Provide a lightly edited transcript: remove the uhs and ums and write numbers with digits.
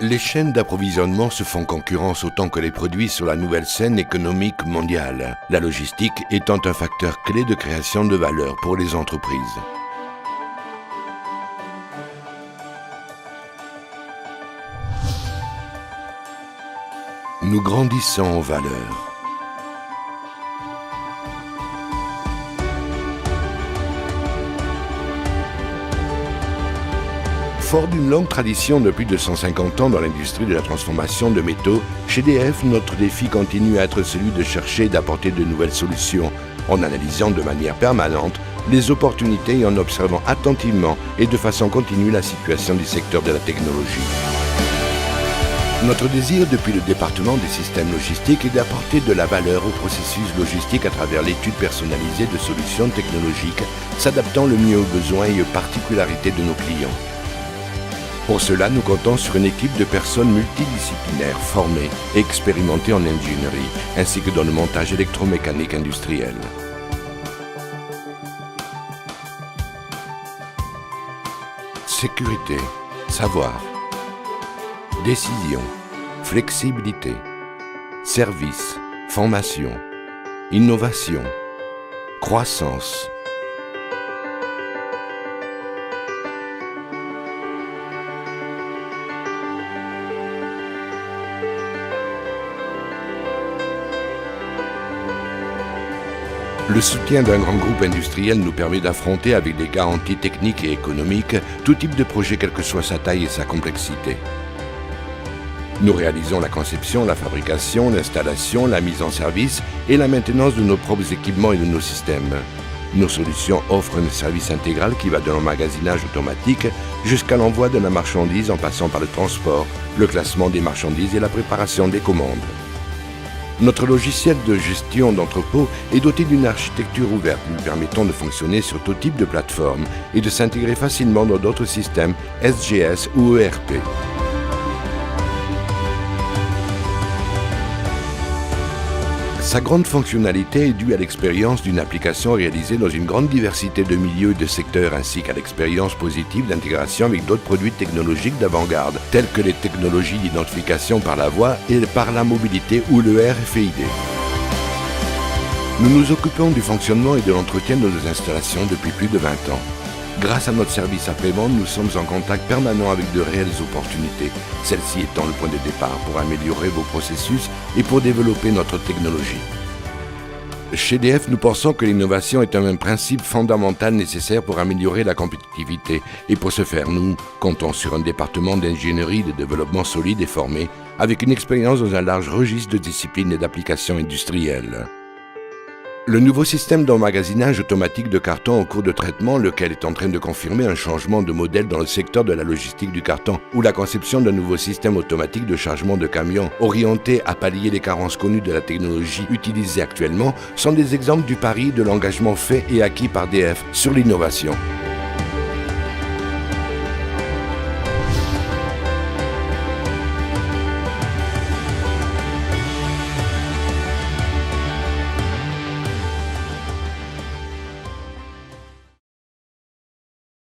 Les chaînes d'approvisionnement se font concurrence autant que les produits sur la nouvelle scène économique mondiale, la logistique étant un facteur clé de création de valeur pour les entreprises. Nous grandissons en valeur. Fort d'une longue tradition de plus de 150 ans dans l'industrie de la transformation de métaux, chez EDF, notre défi continue à être celui de chercher et d'apporter de nouvelles solutions, en analysant de manière permanente les opportunités et en observant attentivement et de façon continue la situation du secteur de la technologie. Notre désir depuis le département des systèmes logistiques est d'apporter de la valeur au processus logistique à travers l'étude personnalisée de solutions technologiques, s'adaptant le mieux aux besoins et aux particularités de nos clients. Pour cela, nous comptons sur une équipe de personnes multidisciplinaires formées et expérimentées en ingénierie, ainsi que dans le montage électromécanique industriel. Sécurité, savoir, décision, flexibilité, service, formation, innovation, croissance. Le soutien d'un grand groupe industriel nous permet d'affronter avec des garanties techniques et économiques tout type de projet, quelle que soit sa taille et sa complexité. Nous réalisons la conception, la fabrication, l'installation, la mise en service et la maintenance de nos propres équipements et de nos systèmes. Nos solutions offrent un service intégral qui va de l'emmagasinage automatique jusqu'à l'envoi de la marchandise en passant par le transport, le classement des marchandises et la préparation des commandes. Notre logiciel de gestion d'entrepôt est doté d'une architecture ouverte nous permettant de fonctionner sur tout type de plateforme et de s'intégrer facilement dans d'autres systèmes SGS ou ERP. Sa grande fonctionnalité est due à l'expérience d'une application réalisée dans une grande diversité de milieux et de secteurs ainsi qu'à l'expérience positive d'intégration avec d'autres produits technologiques d'avant-garde, tels que les technologies d'identification par la voix et par la mobilité ou le RFID. Nous nous occupons du fonctionnement et de l'entretien de nos installations depuis plus de 20 ans. Grâce à notre service après-vente, nous sommes en contact permanent avec de réelles opportunités, celle-ci étant le point de départ pour améliorer vos processus et pour développer notre technologie. Chez EDF, nous pensons que l'innovation est un principe fondamental nécessaire pour améliorer la compétitivité et pour ce faire, nous comptons sur un département d'ingénierie et de développement solide et formé, avec une expérience dans un large registre de disciplines et d'applications industrielles. Le nouveau système d'emmagasinage automatique de carton en cours de traitement, lequel est en train de confirmer un changement de modèle dans le secteur de la logistique du carton, ou la conception d'un nouveau système automatique de chargement de camions, orienté à pallier les carences connues de la technologie utilisée actuellement, sont des exemples du pari et de l'engagement fait et acquis par EDF sur l'innovation.